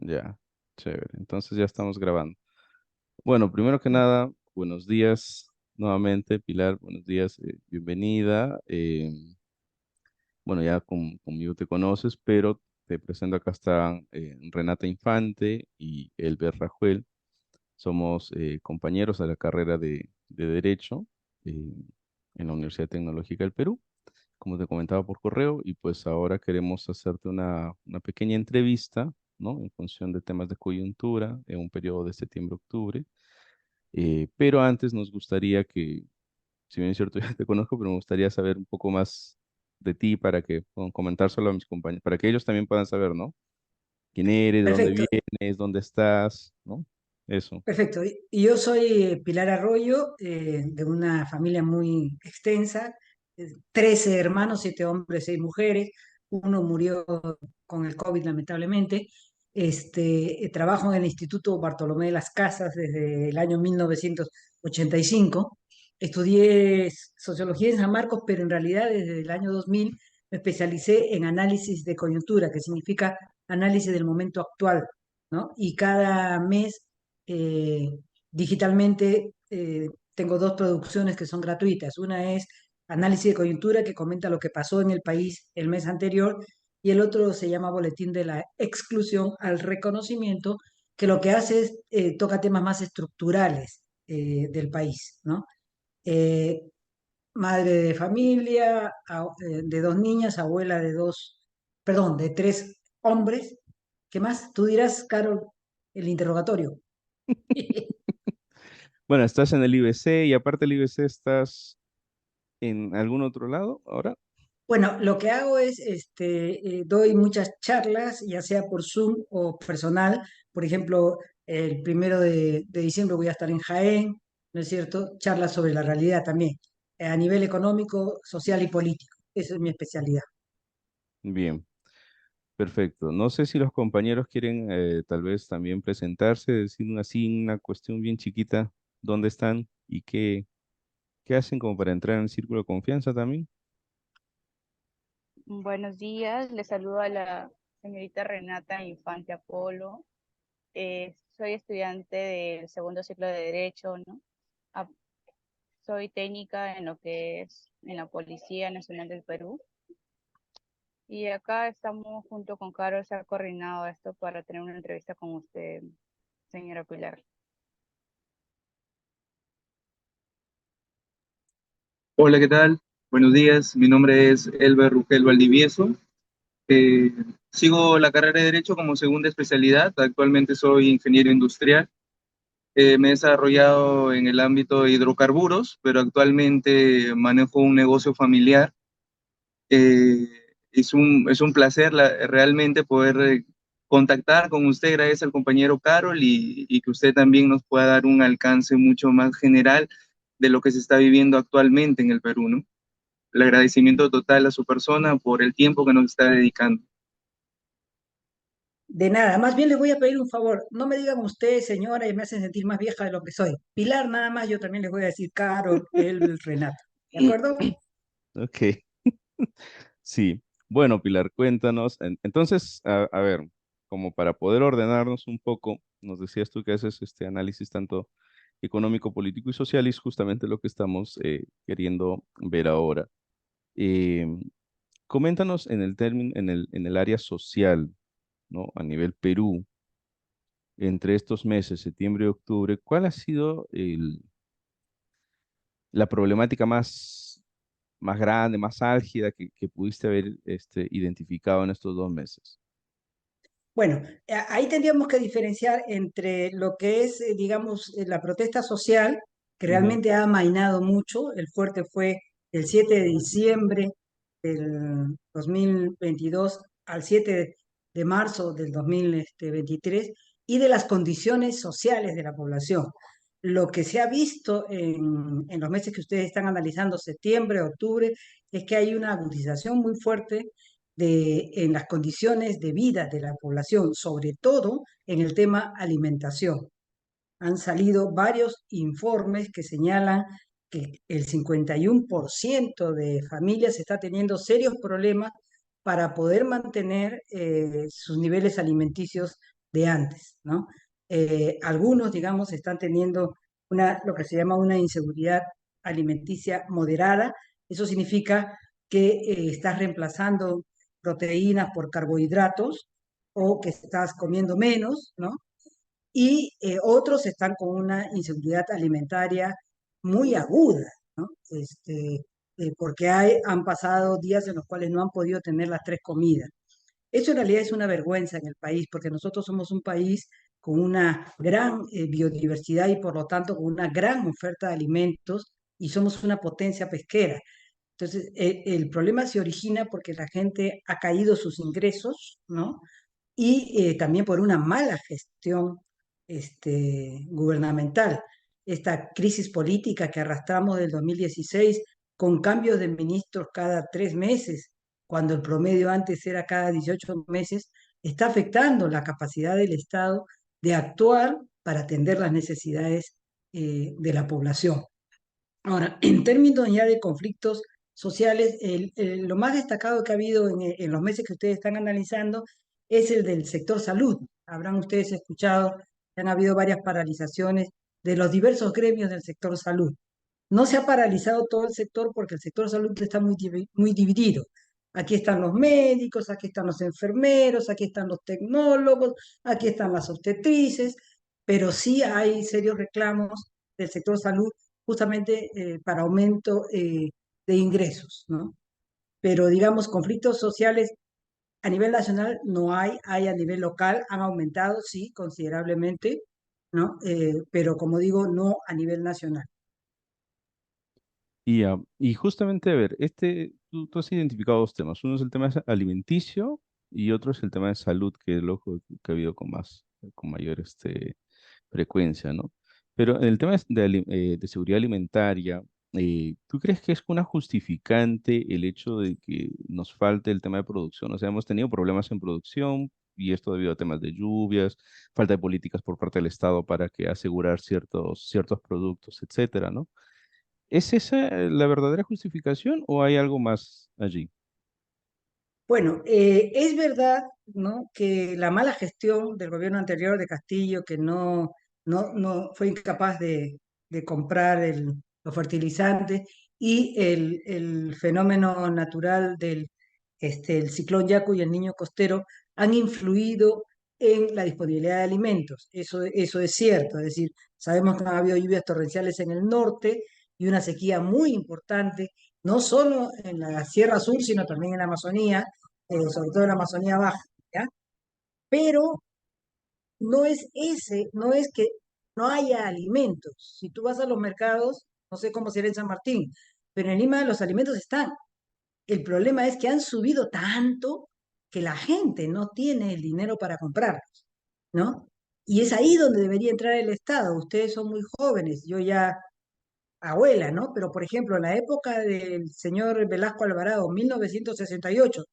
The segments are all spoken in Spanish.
Ya, chévere. Entonces ya estamos grabando. Bueno, primero que nada, buenos días nuevamente, Pilar. Buenos días, bienvenida. Bueno, ya conmigo te conoces, pero te presento acá están Renata Infante y Elber Rajuel. Somos compañeros de la carrera de Derecho eh, en la Universidad Tecnológica del Perú, como te comentaba por correo, y pues ahora queremos hacerte una pequeña entrevista, ¿no? En función de temas de coyuntura en un periodo de septiembre-octubre. Pero antes nos gustaría que, si bien es cierto, ya te conozco, pero me gustaría saber un poco más de ti para que puedan comentárselo a mis compañeros, para que ellos también puedan saber, ¿no? ¿Quién eres, de dónde Perfecto, vienes, dónde estás, ¿no? Eso. perfecto. Y yo soy Pilar Arroyo, de una familia muy extensa, 13 hermanos, 7 hombres, 6 mujeres. Uno murió con el COVID, lamentablemente. Trabajo en el Instituto Bartolomé de las Casas desde el año 1985. Estudié sociología en San Marcos, pero en realidad desde el año 2000 me especialicé en análisis de coyuntura, que significa análisis del momento actual, ¿no? Y cada mes eh, digitalmente tengo dos producciones que son gratuitas. Una es análisis de coyuntura que comenta lo que pasó en el país el mes anterior y el otro se llama Boletín de la Exclusión al Reconocimiento, que lo que hace es toca temas más estructurales del país, ¿no? Eh, Madre de familia, de dos niñas, abuela de dos, perdón, de tres hombres. ¿Qué más? Tú dirás, Carol, el interrogatorio. Bueno, estás en el IBC y aparte del IBC estás en algún otro lado ahora. Bueno, lo que hago es, doy muchas charlas, ya sea por Zoom o personal. Por ejemplo, el 1 de diciembre voy a estar en Jaén, ¿no es cierto? Charlas sobre la realidad también, a nivel económico, social y político. Esa es mi especialidad. Bien, perfecto. No sé si los compañeros quieren tal vez también presentarse, decir así una cuestión bien chiquita, dónde están y qué hacen como para entrar en el círculo de confianza también. Buenos días, les saludo a la señorita Renata Infante Apolo. Soy estudiante del segundo ciclo de Derecho, ¿no? Ah, Soy técnica en lo que es en la Policía Nacional del Perú. Y acá estamos junto con Carol, se ha coordinado esto para tener una entrevista con usted, señora Pilar. Hola, ¿qué tal? Buenos días, mi nombre es Elber Rugel Valdivieso. Eh, Sigo la carrera de Derecho como segunda especialidad. Actualmente soy ingeniero industrial. Me he desarrollado en el ámbito de hidrocarburos, pero actualmente manejo un negocio familiar. Eh, es un placer realmente poder contactar con usted gracias al compañero Carol y que usted también nos pueda dar un alcance mucho más general de lo que se está viviendo actualmente en el Perú, ¿no? El agradecimiento total a su persona por el tiempo que nos está dedicando. De nada, más bien les voy a pedir un favor. No me digan usted, señora, y me hacen sentir más vieja de lo que soy. Pilar, nada más, yo también les voy a decir Carol, él, Renata. ¿De acuerdo? Ok, sí. Bueno, Pilar, cuéntanos. Entonces, a ver, como para poder ordenarnos un poco, nos decías tú que haces este análisis tanto económico, político y social, y es justamente lo que estamos queriendo ver ahora. Eh, Coméntanos en el término, en el área social, ¿no? A nivel Perú, entre estos meses, septiembre y octubre, ¿cuál ha sido la problemática más grande, más álgida que pudiste haber identificado en estos 2 meses? Bueno, ahí tendríamos que diferenciar entre lo que es, digamos, la protesta social, que Ujú. realmente ha amainado mucho. El fuerte fue el 7 de diciembre del 2022 al 7 de marzo del 2023, y de las condiciones sociales de la población. Lo que se ha visto en los meses que ustedes están analizando, septiembre, octubre, es que hay una agudización muy fuerte en las condiciones de vida de la población, sobre todo en el tema alimentación. Han salido varios informes que señalan que el 51% de familias está teniendo serios problemas para poder mantener sus niveles alimenticios de antes, ¿no? Algunos, digamos, están teniendo lo que se llama una inseguridad alimenticia moderada. Eso significa que estás reemplazando proteínas por carbohidratos o que estás comiendo menos, ¿no? Y otros están con una inseguridad alimentaria muy aguda, ¿no? Porque han pasado días en los cuales no han podido tener las tres comidas. Eso en realidad es una vergüenza en el país, porque nosotros somos un país con una gran biodiversidad y por lo tanto con una gran oferta de alimentos y somos una potencia pesquera. Entonces, el problema se origina porque la gente ha caído sus ingresos, ¿no? Y también por una mala gestión gubernamental. Esta crisis política que arrastramos del 2016 con cambios de ministros cada 3 meses, cuando el promedio antes era cada 18 meses, está afectando la capacidad del Estado de actuar para atender las necesidades de la población. Ahora, en términos ya de conflictos sociales, lo más destacado que ha habido en los meses que ustedes están analizando es el del sector salud. Habrán ustedes escuchado que han habido varias paralizaciones de los diversos gremios del sector salud. No se ha paralizado todo el sector porque el sector salud está muy dividido. Aquí están los médicos, aquí están los enfermeros, aquí están los tecnólogos, aquí están las obstetrices, pero sí hay serios reclamos del sector salud justamente para aumento de ingresos, ¿no? Pero digamos, conflictos sociales a nivel nacional no hay a nivel local, han aumentado, sí, considerablemente, ¿no? Pero como digo, no a nivel nacional. Y justamente, a ver, tú has identificado dos temas. Uno es el tema alimenticio y otro es el tema de salud, que es lo que ha habido con mayor frecuencia, ¿no? Pero en el tema de seguridad alimentaria, ¿tú crees que es una justificante el hecho de que nos falte el tema de producción? O sea, hemos tenido problemas en producción y esto debido a temas de lluvias, falta de políticas por parte del Estado para que asegurar ciertos productos, etcétera, ¿no? ¿Es esa la verdadera justificación o hay algo más allí? Bueno, es verdad, ¿no?, que la mala gestión del gobierno anterior de Castillo, que no fue incapaz de comprar los fertilizantes y el fenómeno natural el ciclón Yaku y el Niño Costero han influido en la disponibilidad de alimentos. Eso es cierto, es decir, sabemos que ha habido lluvias torrenciales en el norte y una sequía muy importante, no solo en la Sierra Sur, sino también en la Amazonía, sobre todo en la Amazonía Baja, ¿ya? Pero no es que no haya alimentos. Si tú vas a los mercados, no sé cómo será en San Martín, pero en Lima los alimentos están. El problema es que han subido tanto que la gente no tiene el dinero para comprarlos, ¿no? Y es ahí donde debería entrar el Estado. Ustedes son muy jóvenes, yo ya abuela, ¿no? Pero, por ejemplo, en la época del señor Velasco Alvarado, 1968,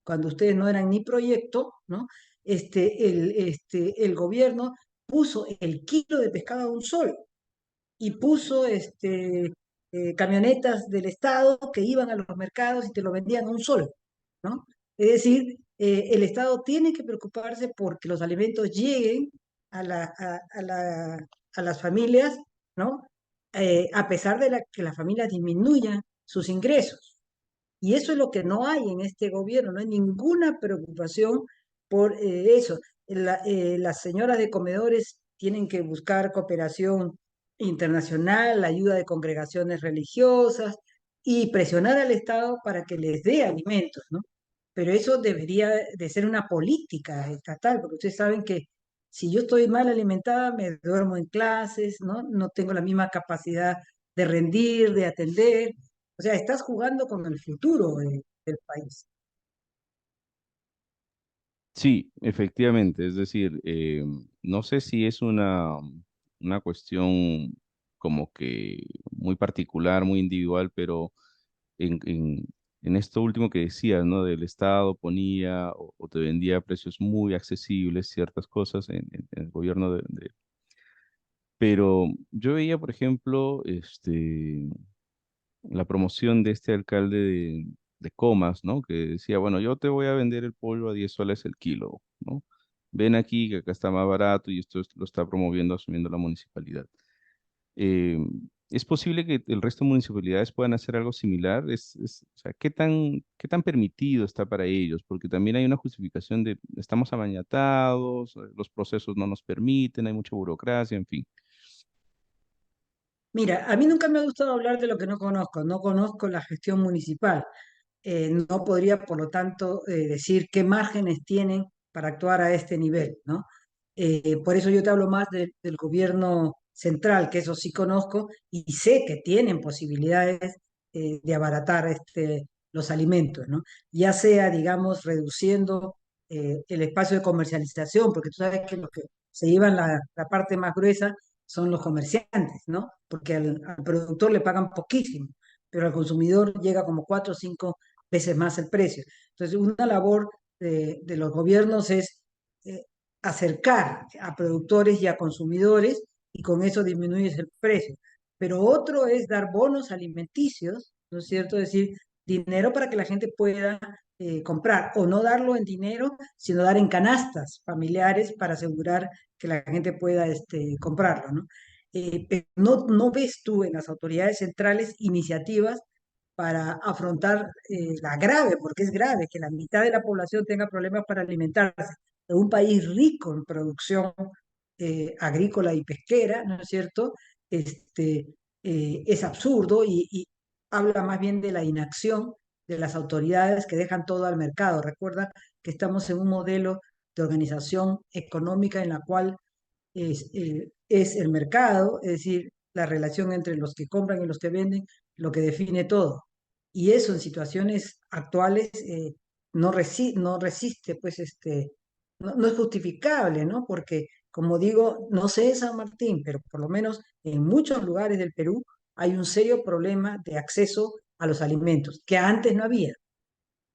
cuando ustedes no eran ni proyecto, ¿no? El gobierno puso el kilo de pescado a un sol y puso camionetas del Estado que iban a los mercados y te lo vendían a un sol, ¿no? Es decir, el Estado tiene que preocuparse porque los alimentos lleguen a las familias, ¿no? A pesar de que las familias disminuyan sus ingresos. Y eso es lo que no hay en este gobierno, no hay ninguna preocupación por eso. Las señoras de comedores tienen que buscar cooperación internacional, la ayuda de congregaciones religiosas y presionar al Estado para que les dé alimentos, ¿no? Pero eso debería de ser una política estatal, porque ustedes saben que si yo estoy mal alimentada, me duermo en clases, ¿no? No tengo la misma capacidad de rendir, de atender. O sea, estás jugando con el futuro del país. Sí, efectivamente. Es decir, no sé si es una cuestión como que muy particular, muy individual, pero en, en, en esto último que decías, ¿no? Del Estado ponía o te vendía a precios muy accesibles ciertas cosas en el gobierno Pero yo veía, por ejemplo, la promoción de este alcalde de Comas, ¿no? Que decía, bueno, yo te voy a vender el pollo a 10 soles el kilo, ¿no? ven aquí que acá está más barato y lo está promoviendo, asumiendo la municipalidad. Eh, ¿Es posible que el resto de municipalidades puedan hacer algo similar? O sea, qué tan permitido está para ellos? Porque también hay una justificación de estamos amañatados, los procesos no nos permiten, hay mucha burocracia, en fin. Mira, a mí nunca me ha gustado hablar de lo que no conozco. No conozco la gestión municipal. No podría, por lo tanto, decir qué márgenes tienen para actuar a este nivel, ¿no? Por eso yo te hablo más del gobierno central, que eso sí conozco y sé que tienen posibilidades de abaratar los alimentos, ¿no? Ya sea, digamos, reduciendo el espacio de comercialización, porque tú sabes que los que se llevan la parte más gruesa son los comerciantes, ¿no? Porque al productor le pagan poquísimo, pero al consumidor llega como 4 o 5 veces más el precio. Entonces, una labor de los gobiernos es eh, acercar a productores y a consumidores y con eso disminuyes el precio. Pero otro es dar bonos alimenticios, ¿no es cierto? Es decir, dinero para que la gente pueda comprar o no darlo en dinero, sino dar en canastas familiares para asegurar que la gente pueda comprarlo, ¿no? Pero no ves tú en las autoridades centrales iniciativas para afrontar la grave, porque es grave, que la mitad de la población tenga problemas para alimentarse. En un país rico en producción agrícola y pesquera, ¿no es cierto? Es absurdo y habla más bien de la inacción de las autoridades que dejan todo al mercado. Recuerda que estamos en un modelo de organización económica en la cual es el mercado, es decir, la relación entre los que compran y los que venden, lo que define todo. Y eso en situaciones actuales no resiste, pues no es justificable, ¿no? Porque, como digo, no sé en San Martín, pero por lo menos en muchos lugares del Perú hay un serio problema de acceso a los alimentos, que antes no había,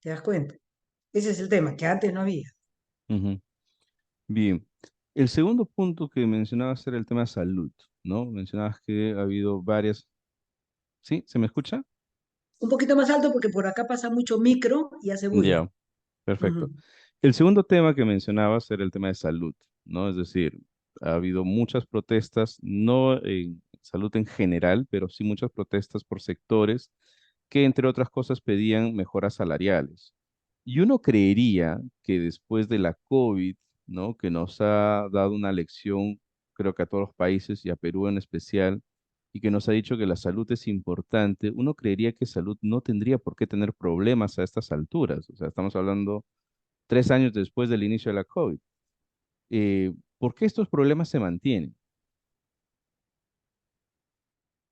¿te das cuenta? Ese es el tema, que antes no había. Ujú. Bien. El segundo punto que mencionabas era el tema de salud, ¿no? Mencionabas que ha habido varias... ¿Sí? ¿Se me escucha? Un poquito más alto porque por acá pasa mucho micro y hace bulla. Ya, perfecto. Ujú. El segundo tema que mencionabas era el tema de salud, ¿no? Es decir, ha habido muchas protestas, no en salud en general, pero sí muchas protestas por sectores que, entre otras cosas, pedían mejoras salariales. Y uno creería que después de la COVID, ¿no? Que nos ha dado una lección, creo que a todos los países y a Perú en especial, y que nos ha dicho que la salud es importante, uno creería que salud no tendría por qué tener problemas a estas alturas. O sea, estamos hablando 3 años después del inicio de la COVID. ¿Por qué estos problemas se mantienen?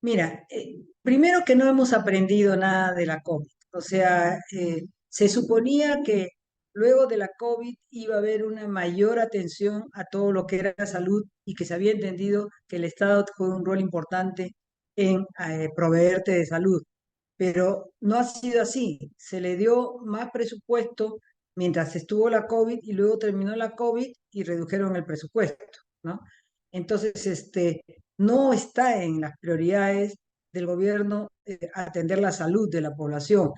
Mira, primero que no hemos aprendido nada de la COVID. O sea, se suponía que luego de la COVID iba a haber una mayor atención a todo lo que era salud y que se había entendido que el Estado juega un rol importante en proveerte de salud. Pero no ha sido así. Se le dio más presupuesto mientras estuvo la COVID y luego terminó la COVID y redujeron el presupuesto, ¿no? Entonces, no está en las prioridades del gobierno atender la salud de la población.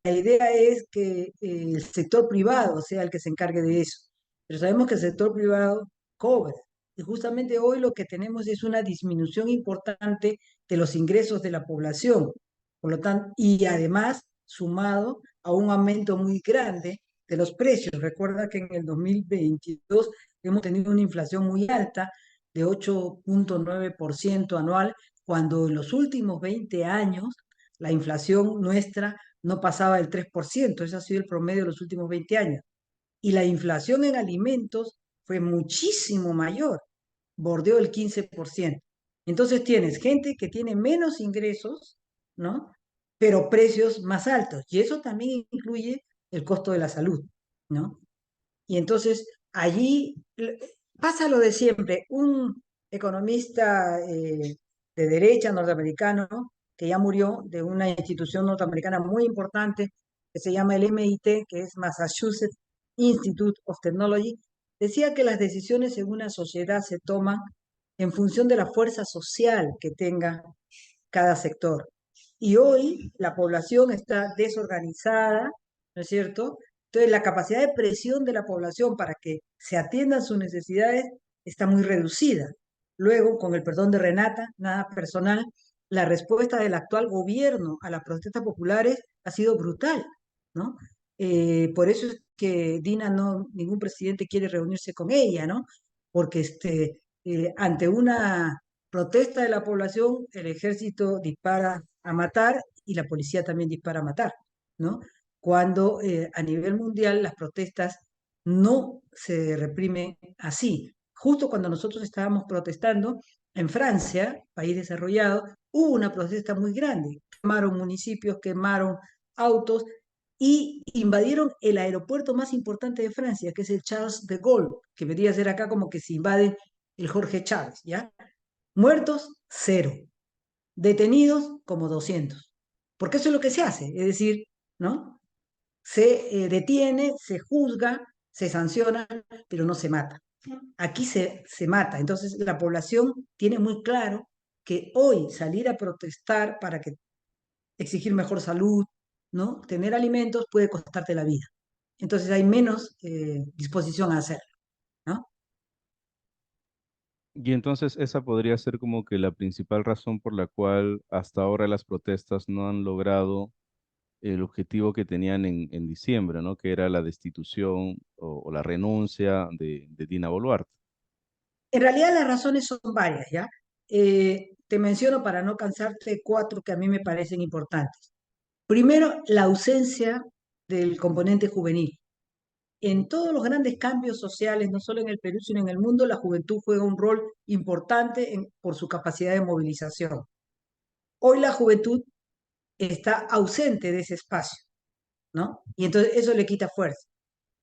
La idea es que el sector privado sea el que se encargue de eso, pero sabemos que el sector privado cobra. Y justamente hoy lo que tenemos es una disminución importante de los ingresos de la población. Por lo tanto, y además sumado a un aumento muy grande de los precios. Recuerda que en el 2022 hemos tenido una inflación muy alta de 8,9% anual, cuando en los últimos 20 años la inflación nuestra no pasaba del 3%. Ese ha sido el promedio de los últimos 20 años. Y la inflación en alimentos fue muchísimo mayor, bordeó el 15%. Entonces tienes gente que tiene menos ingresos, ¿no? Pero precios más altos. Y eso también incluye el costo de la salud, ¿no? Y entonces allí pasa lo de siempre. Un economista de derecha norteamericano que ya murió, de una institución norteamericana muy importante que se llama el MIT, que es Massachusetts Institute of Technology, decía que las decisiones en una sociedad se toman en función de la fuerza social que tenga cada sector. Y hoy la población está desorganizada, ¿no es cierto? Entonces, la capacidad de presión de la población para que se atiendan sus necesidades está muy reducida. Luego, con el perdón de Renata, nada personal, la respuesta del actual gobierno a las protestas populares ha sido brutal, ¿no? Por eso es que Dina no, ningún presidente quiere reunirse con ella, ¿no? Porque ante una protesta de la población, el ejército dispara a matar y la policía también dispara a matar, ¿no? Cuando a nivel mundial las protestas no se reprimen así. Justo cuando nosotros estábamos protestando, en Francia, país desarrollado, hubo una protesta muy grande. Quemaron municipios, quemaron autos y invadieron el aeropuerto más importante de Francia, que es el Charles de Gaulle, que vendría a ser acá como que se invade el Jorge Chávez, ¿ya? Muertos, cero. Detenidos, como 200. Porque eso es lo que se hace, es decir, ¿no? Se detiene, se juzga, se sanciona, pero no se mata. Aquí se mata. Entonces la población tiene muy claro que hoy salir a protestar para que exigir mejor salud, ¿no? Tener alimentos puede costarte la vida. Entonces hay menos disposición a hacerlo, ¿no? Y entonces esa podría ser como que la principal razón por la cual hasta ahora las protestas no han logrado el objetivo que tenían en diciembre, ¿no? Que era la destitución o la renuncia de Dina Boluarte. En realidad las razones son varias, ¿ya? Te menciono para no cansarte cuatro que a mí me parecen importantes. Primero, la ausencia del componente juvenil. En todos los grandes cambios sociales, no solo en el Perú, sino en el mundo, la juventud juega un rol importante por su capacidad de movilización. Hoy la juventud está ausente de ese espacio, ¿no? Y entonces eso le quita fuerza.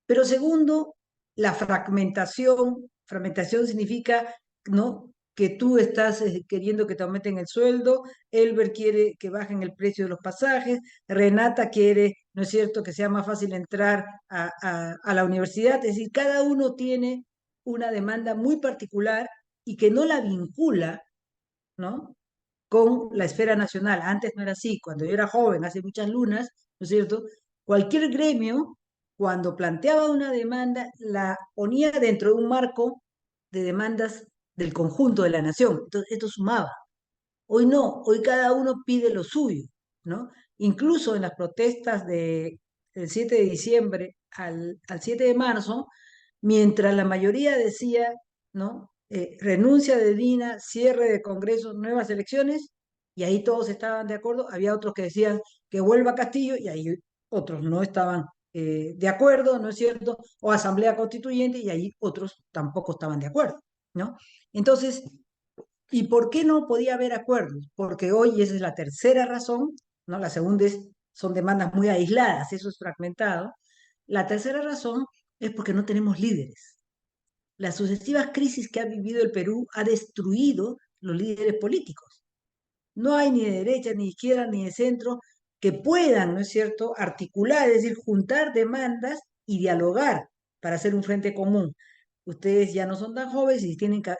Pero segundo, la fragmentación. Fragmentación significa, ¿no? Que tú estás queriendo que te aumenten el sueldo, Elber quiere que bajen el precio de los pasajes, Renata quiere, ¿no es cierto?, que sea más fácil entrar a la universidad. Es decir, cada uno tiene una demanda muy particular y que no la vincula, ¿no?, con la esfera nacional. Antes no era así. Cuando yo era joven, hace muchas lunas, ¿no es cierto? Cualquier gremio, cuando planteaba una demanda, la ponía dentro de un marco de demandas del conjunto de la nación. Entonces, esto sumaba. Hoy no, hoy cada uno pide lo suyo, ¿no? Incluso en las protestas del 7 de diciembre al 7 de marzo, mientras la mayoría decía, ¿no? Renuncia de Dina, cierre de Congreso, nuevas elecciones, y ahí todos estaban de acuerdo. Había otros que decían que vuelva Castillo, y ahí otros no estaban de acuerdo, ¿no es cierto? O Asamblea Constituyente, y ahí otros tampoco estaban de acuerdo, ¿no? Entonces, ¿y por qué no podía haber acuerdos? Porque hoy, y esa es la tercera razón, ¿no? La segunda son demandas muy aisladas, eso es fragmentado. La tercera razón es porque no tenemos líderes. Las sucesivas crisis que ha vivido el Perú ha destruido los líderes políticos. No hay ni de derecha, ni de izquierda, ni de centro que puedan, ¿no es cierto?, articular, es decir, juntar demandas y dialogar para hacer un frente común. Ustedes ya no son tan jóvenes y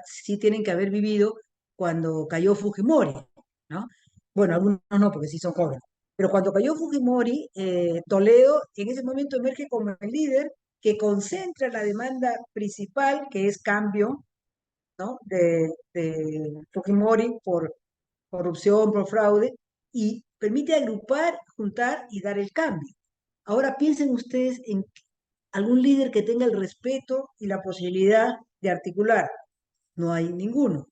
sí tienen que haber vivido cuando cayó Fujimori, ¿no? Bueno, algunos no, porque sí son jóvenes. Pero cuando cayó Fujimori, Toledo en ese momento emerge como el líder que concentra la demanda principal, que es cambio, ¿no?, de Fujimori por corrupción, por fraude, y permite agrupar, juntar y dar el cambio. Ahora piensen ustedes en algún líder que tenga el respeto y la posibilidad de articular. No hay ninguno.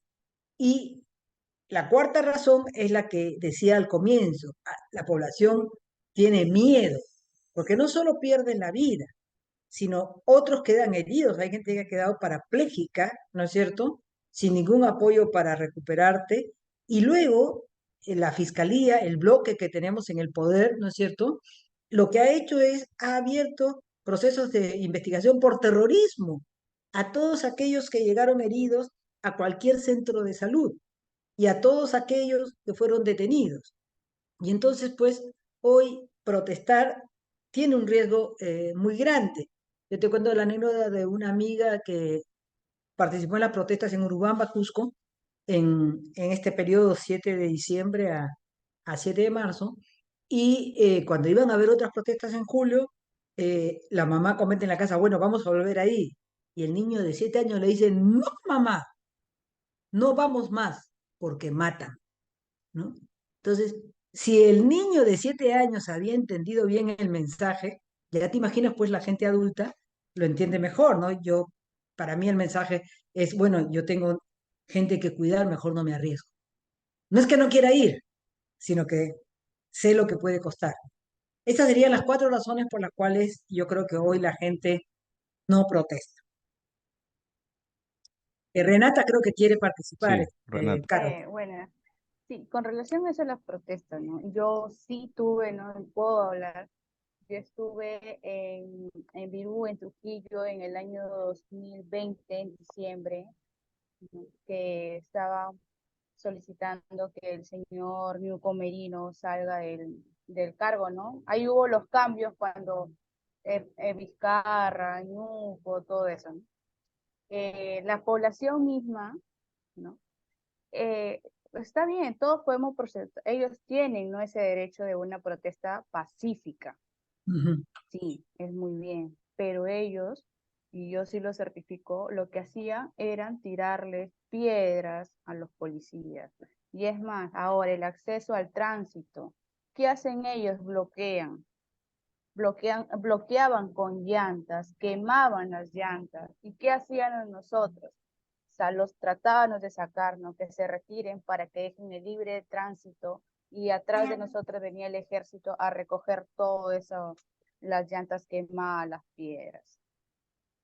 Y la cuarta razón es la que decía al comienzo. La población tiene miedo, porque no solo pierden la vida, sino otros quedan heridos. Hay gente que ha quedado parapléjica, ¿no es cierto?, sin ningún apoyo para recuperarte. Y luego la fiscalía, el bloque que tenemos en el poder, ¿no es cierto?, lo que ha hecho ha abierto procesos de investigación por terrorismo a todos aquellos que llegaron heridos a cualquier centro de salud y a todos aquellos que fueron detenidos. Y entonces, pues, hoy protestar tiene un riesgo muy grande. Yo te cuento la anécdota de una amiga que participó en las protestas en Urubamba, Cusco, en este periodo 7 de diciembre a 7 de marzo, y cuando iban a haber otras protestas en julio, la mamá comenta en la casa, bueno, vamos a volver ahí. Y el niño de 7 años le dice, no, mamá, no vamos más, porque matan, ¿no? Entonces, si el niño de 7 años había entendido bien el mensaje, ya te imaginas, pues la gente adulta lo entiende mejor, ¿no? Para mí el mensaje es, bueno, yo tengo gente que cuidar, mejor no me arriesgo. No es que no quiera ir, sino que sé lo que puede costar. Esas serían las 4 razones por las cuales yo creo que hoy la gente no protesta. Renata creo que quiere participar, Sí, Renata. Caro. Bueno, sí, con relación a eso de las protestas, ¿no? Yo sí tuve, ¿no? Puedo hablar. Yo estuve en Virú, en Trujillo, en el año 2020, en diciembre, ¿no? Que estaba solicitando que el señor Ñuco Merino salga del cargo, ¿no? Ahí hubo los cambios cuando Vizcarra, Ñuco, todo eso, ¿no? La población misma, ¿no? Está bien, todos podemos proceder, ellos tienen, ¿no? Ese derecho de una protesta pacífica, Ujú. sí, es muy bien, pero ellos, y yo sí lo certifico, lo que hacían eran tirarles piedras a los policías. Y es más, ahora el acceso al tránsito, ¿qué hacen ellos? Bloqueaban con llantas, quemaban las llantas. ¿Y qué hacían nosotros? O sea, los tratábamos de sacarnos, que se retiren para que dejen el libre tránsito y atrás de nosotros venía el ejército a recoger todo eso, las llantas quemadas, las piedras.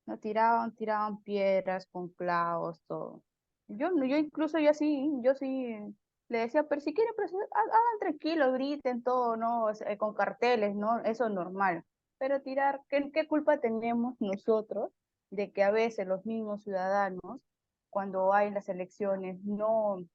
No tiraban piedras con clavos, todo. Yo incluso yo sí le decía, pero si quieren, pero hagan tranquilo, griten todo, ¿no? O sea, con carteles, ¿no? Eso es normal. Pero tirar, ¿qué culpa tenemos nosotros de que a veces los mismos ciudadanos, cuando hay las elecciones, no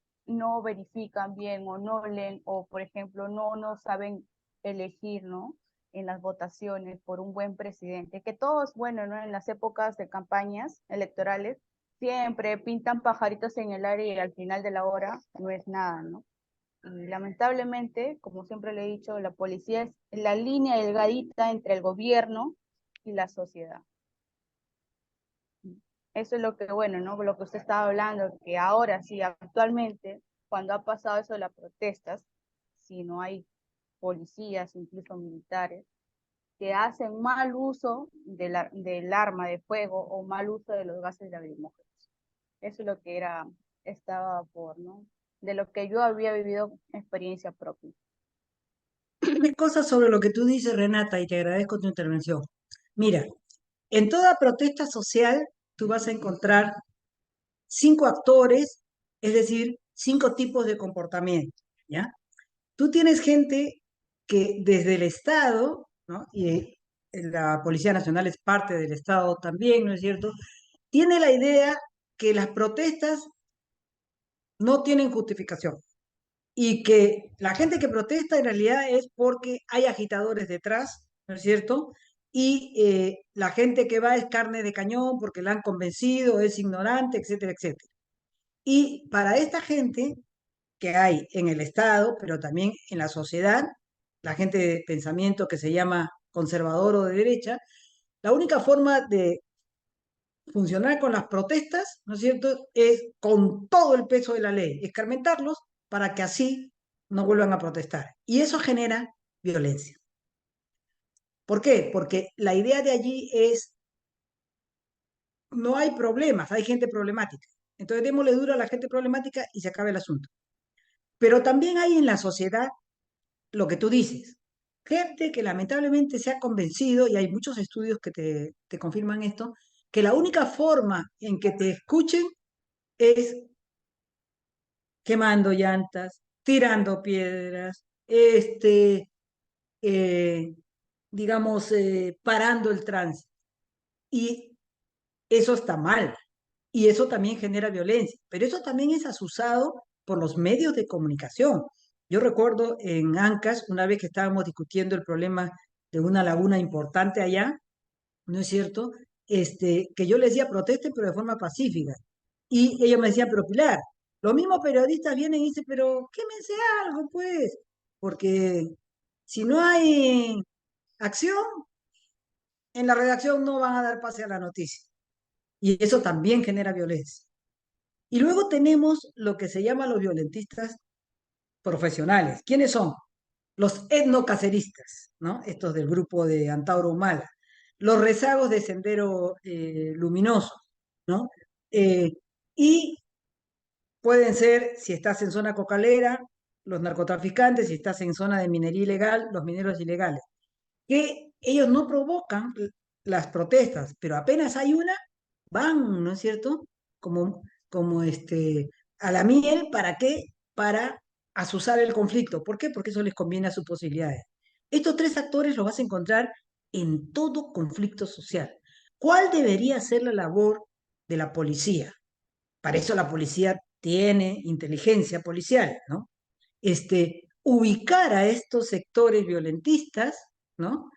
verifican bien o no leen, o por ejemplo, no saben elegir, ¿no? En las votaciones por un buen presidente, que todos, bueno, ¿no? En las épocas de campañas electorales, siempre pintan pajaritos en el aire y al final de la hora no es nada, ¿no? Y lamentablemente, como siempre le he dicho, la policía es la línea delgadita entre el gobierno y la sociedad. Eso es lo que, bueno, ¿no? Lo que usted estaba hablando, que ahora sí, actualmente, cuando ha pasado eso de las protestas, si no hay policías, incluso militares, que hacen mal uso del arma de fuego o mal uso de los gases lacrimógenos. Eso es lo que estaba por, ¿no? De lo que yo había vivido experiencia propia. Una cosa sobre lo que tú dices, Renata, y te agradezco tu intervención. Mira, en toda protesta social tú vas a encontrar 5 actores, es decir, 5 tipos de comportamiento, ¿ya? Tú tienes gente que desde el Estado, ¿no? Y la Policía Nacional es parte del Estado también, ¿no es cierto? Tiene la idea que las protestas no tienen justificación y que la gente que protesta en realidad es porque hay agitadores detrás, ¿no es cierto? Y la gente que va es carne de cañón porque la han convencido, es ignorante, etcétera, etcétera. Y para esta gente que hay en el Estado, pero también en la sociedad, la gente de pensamiento que se llama conservador o de derecha, la única forma de funcionar con las protestas, ¿no es cierto?, es con todo el peso de la ley, escarmentarlos para que así no vuelvan a protestar. Y eso genera violencia. ¿Por qué? Porque la idea de allí es, no hay problemas, hay gente problemática. Entonces démosle duro a la gente problemática y se acaba el asunto. Pero también hay en la sociedad lo que tú dices. Gente que lamentablemente se ha convencido, y hay muchos estudios que te confirman esto, que la única forma en que te escuchen es quemando llantas, tirando piedras, eh, digamos, parando el tránsito. Y eso está mal. Y eso también genera violencia. Pero eso también es asusado por los medios de comunicación. Yo recuerdo en Ancas, una vez que estábamos discutiendo el problema de una laguna importante allá, ¿no es cierto? Que yo les decía protesten, pero de forma pacífica. Y ellos me decían, pero Pilar, los mismos periodistas vienen y dicen, pero quémense algo, pues, porque si no hay acción, en la redacción no van a dar pase a la noticia. Y eso también genera violencia. Y luego tenemos lo que se llama los violentistas profesionales. ¿Quiénes son? Los etnocaceristas, ¿no? Estos del grupo de Antauro Humala. Los rezagos de Sendero Luminoso, ¿no? Eh, y pueden ser, si estás en zona cocalera, los narcotraficantes, si estás en zona de minería ilegal, los mineros ilegales, que ellos no provocan las protestas, pero apenas hay una, van, ¿no es cierto? Como a la miel, ¿para qué? Para azuzar el conflicto. ¿Por qué? Porque eso les conviene a sus posibilidades. Estos tres actores los vas a encontrar en todo conflicto social. ¿Cuál debería ser la labor de la policía? Para eso la policía tiene inteligencia policial, ¿no? Ubicar a estos sectores violentistas, ¿no?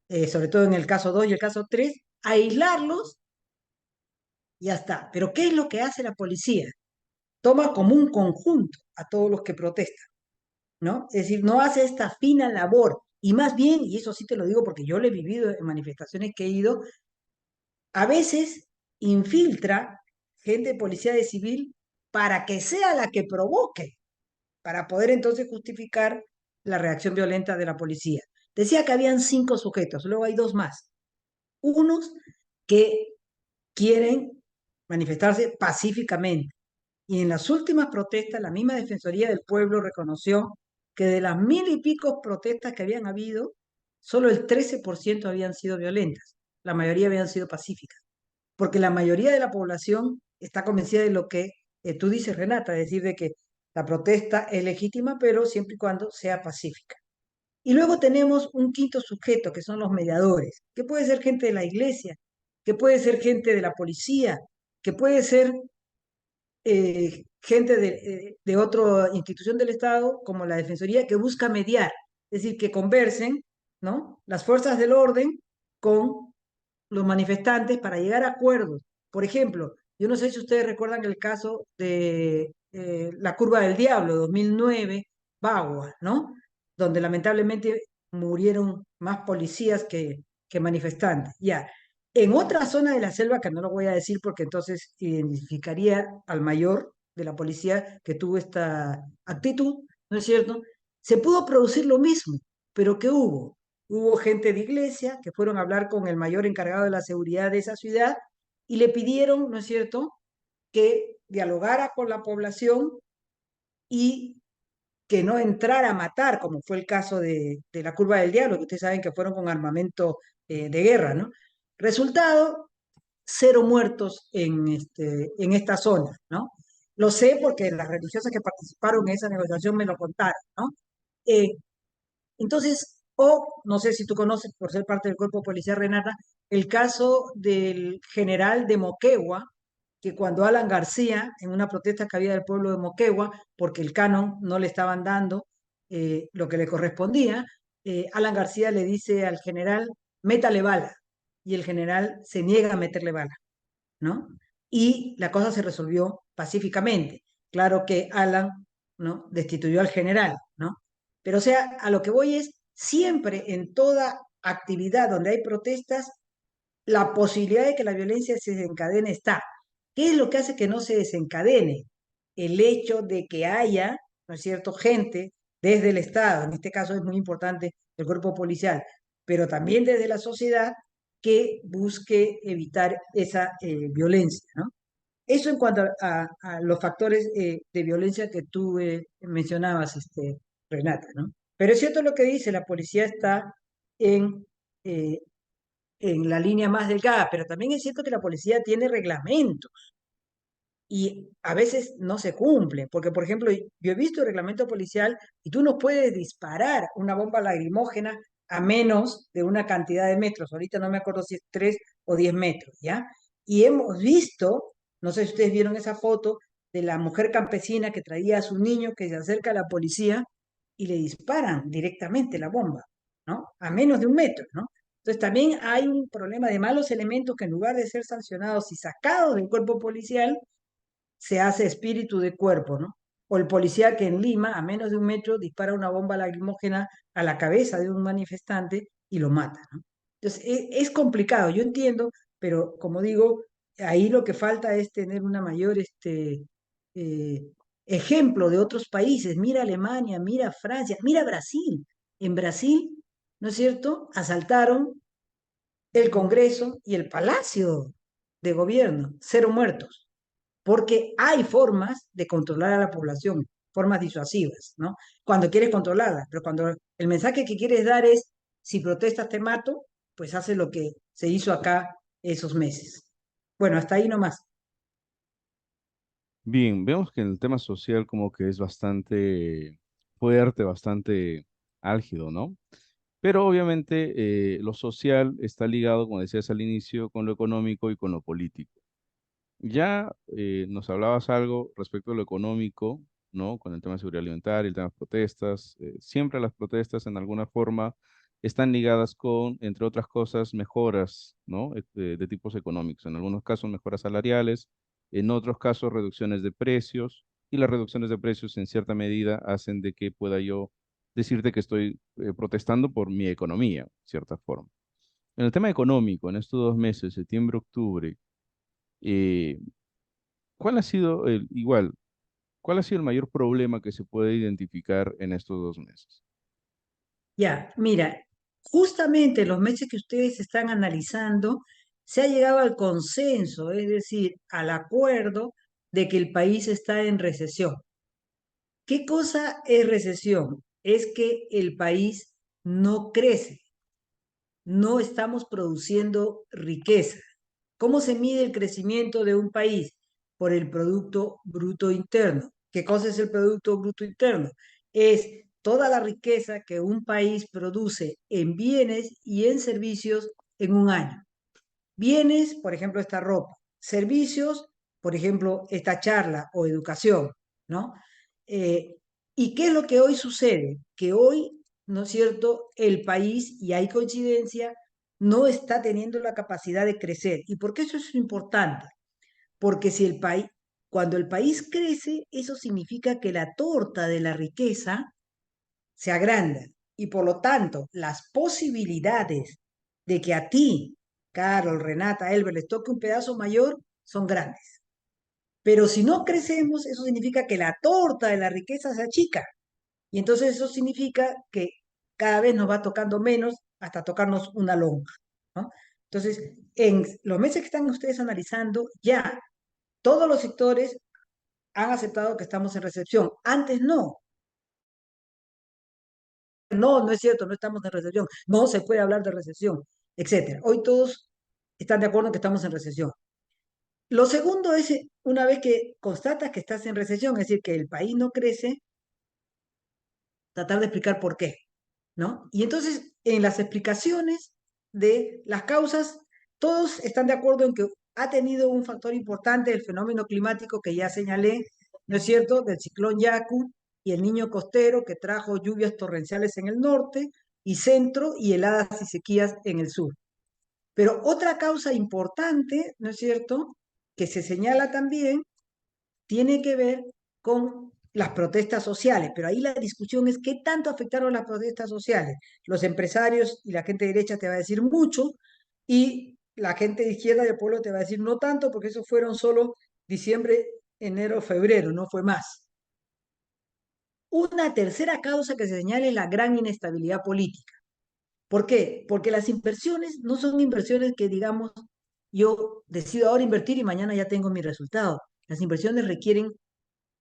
Sobre todo en el caso 2 y el caso 3, aislarlos y ya está. Pero ¿qué es lo que hace la policía? Toma como un conjunto a todos los que protestan, ¿no? Es decir, no hace esta fina labor. Y más bien, y eso sí te lo digo porque yo lo he vivido en manifestaciones que he ido, a veces infiltra gente de policía de civil para que sea la que provoque, para poder entonces justificar la reacción violenta de la policía. Decía que habían 5 sujetos, luego hay 2 más. Unos que quieren manifestarse pacíficamente. Y en las últimas protestas, la misma Defensoría del Pueblo reconoció que de las 1000 y pico protestas que habían habido, solo el 13% habían sido violentas. La mayoría habían sido pacíficas. Porque la mayoría de la población está convencida de lo que tú dices, Renata, es decir, de que la protesta es legítima, pero siempre y cuando sea pacífica. Y luego tenemos un quinto sujeto, que son los mediadores, que puede ser gente de la iglesia, que puede ser gente de la policía, que puede ser gente de otra institución del Estado, como la Defensoría, que busca mediar, es decir, que conversen, ¿no? Las fuerzas del orden con los manifestantes para llegar a acuerdos. Por ejemplo, yo no sé si ustedes recuerdan el caso de la Curva del Diablo, 2009, Bagua, ¿no? Donde lamentablemente murieron más policías que manifestantes. Ya, en otra zona de la selva, que no lo voy a decir porque entonces identificaría al mayor de la policía que tuvo esta actitud, ¿no es cierto? Se pudo producir lo mismo, pero ¿qué hubo? Hubo gente de iglesia que fueron a hablar con el mayor encargado de la seguridad de esa ciudad y le pidieron, ¿no es cierto?, que dialogara con la población y que no entrara a matar, como fue el caso de la Curva del Diablo, que ustedes saben que fueron con armamento de guerra, ¿no? Resultado, 0 muertos en esta zona, ¿no? Lo sé porque las religiosas que participaron en esa negociación me lo contaron, ¿no? Eh, entonces, o no sé si tú conoces, por ser parte del cuerpo policial, Renata, el caso del general de Moquegua, que cuando Alan García, en una protesta que había del pueblo de Moquegua, porque el canon no le estaban dando lo que le correspondía, Alan García le dice al general, métale bala, y el general se niega a meterle bala, ¿no? Y la cosa se resolvió pacíficamente. Claro que Alan, ¿no?, destituyó al general, ¿no? Pero o sea, a lo que voy es, siempre en toda actividad donde hay protestas, la posibilidad de que la violencia se desencadene está. ¿Qué es lo que hace que no se desencadene? El hecho de que haya, ¿no es cierto?, gente desde el Estado, en este caso es muy importante el cuerpo policial, pero también desde la sociedad que busque evitar esa violencia, ¿no? Eso en cuanto a los factores de violencia que tú mencionabas, Renata, ¿no? Pero es cierto lo que dice, la policía está en, eh, en la línea más delgada, pero también es cierto que la policía tiene reglamentos y a veces no se cumplen, porque por ejemplo, yo he visto el reglamento policial y tú no puedes disparar una bomba lacrimógena a menos de una cantidad de metros, ahorita no me acuerdo si es 3 o 10 metros, ¿ya? Y hemos visto, no sé si ustedes vieron esa foto de la mujer campesina que traía a su niño que se acerca a la policía y le disparan directamente la bomba, ¿no? A menos de un metro, ¿no? Entonces también hay un problema de malos elementos que en lugar de ser sancionados y sacados del cuerpo policial, se hace espíritu de cuerpo, ¿no? O el policía que en Lima, a menos de un metro, dispara una bomba lacrimógena a la cabeza de un manifestante y lo mata, ¿no? Entonces, es complicado, yo entiendo, pero como digo, ahí lo que falta es tener una mayor eh, ejemplo de otros países. Mira Alemania, mira Francia, mira Brasil. En Brasil, ¿no es cierto? Asaltaron el Congreso y el Palacio de Gobierno, cero muertos, porque hay formas de controlar a la población, formas disuasivas, ¿no? Cuando quieres controlarla, pero cuando el mensaje que quieres dar es, si protestas te mato, pues hace lo que se hizo acá esos meses. Bueno, hasta ahí nomás. Bien, vemos que el tema social como que es bastante fuerte, bastante álgido, ¿no? Pero obviamente lo social está ligado, como decías al inicio, con lo económico y con lo político. Ya nos hablabas algo respecto a lo económico, ¿no? Con el tema de seguridad alimentaria, el tema de protestas. Siempre las protestas en alguna forma están ligadas con, entre otras cosas, mejoras, ¿no? De tipos económicos. En algunos casos mejoras salariales, en otros casos reducciones de precios. Y las reducciones de precios en cierta medida hacen de que pueda yo decirte que estoy protestando por mi economía, de cierta forma. En el tema económico, en estos 2 meses, septiembre, octubre, eh, ¿cuál ha sido cuál ha sido el mayor problema que se puede identificar en estos 2 meses? Ya, mira, justamente los meses que ustedes están analizando, se ha llegado al consenso, es decir, al acuerdo de que el país está en recesión. ¿Qué cosa es recesión? Es que el país no crece, no estamos produciendo riqueza. ¿Cómo se mide el crecimiento de un país? Por el Producto Bruto Interno. ¿Qué cosa es el Producto Bruto Interno? Es toda la riqueza que un país produce en bienes y en servicios en un año. Bienes, por ejemplo, esta ropa. Servicios, por ejemplo, esta charla o educación, ¿no? Eh, ¿Y qué es lo que hoy sucede? Que hoy, ¿no es cierto?, el país, y hay coincidencia, no está teniendo la capacidad de crecer. ¿Y por qué eso es importante? Porque si el país, cuando el país crece, eso significa que la torta de la riqueza se agranda y por lo tanto las posibilidades de que a ti, Carol, Renata, Elber, les toque un pedazo mayor son grandes. Pero si no crecemos, eso significa que la torta de la riqueza se achica. Y entonces eso significa que cada vez nos va tocando menos hasta tocarnos una lonja, ¿no? Entonces, en los meses que están ustedes analizando, ya todos los sectores han aceptado que estamos en recesión. Antes no. No, no es cierto, no estamos en recesión. No se puede hablar de recesión, etcétera. Hoy todos están de acuerdo en que estamos en recesión. Lo segundo es, una vez que constatas que estás en recesión, es decir, que el país no crece, tratar de explicar por qué, ¿no? Y entonces, en las explicaciones de las causas, todos están de acuerdo en que ha tenido un factor importante el fenómeno climático que ya señalé, ¿no es cierto?, del ciclón Yaku y el niño costero que trajo lluvias torrenciales en el norte y centro y heladas y sequías en el sur. Pero otra causa importante, ¿no es cierto?, que se señala también, tiene que ver con las protestas sociales, pero ahí la discusión es qué tanto afectaron las protestas sociales. Los empresarios y la gente de derecha te va a decir mucho y la gente de izquierda del pueblo te va a decir no tanto porque eso fueron solo diciembre, enero, febrero, no fue más. Una tercera causa que se señala es la gran inestabilidad política. ¿Por qué? Porque las inversiones no son inversiones que, digamos, yo decido ahora invertir y mañana ya tengo mi resultado. Las inversiones requieren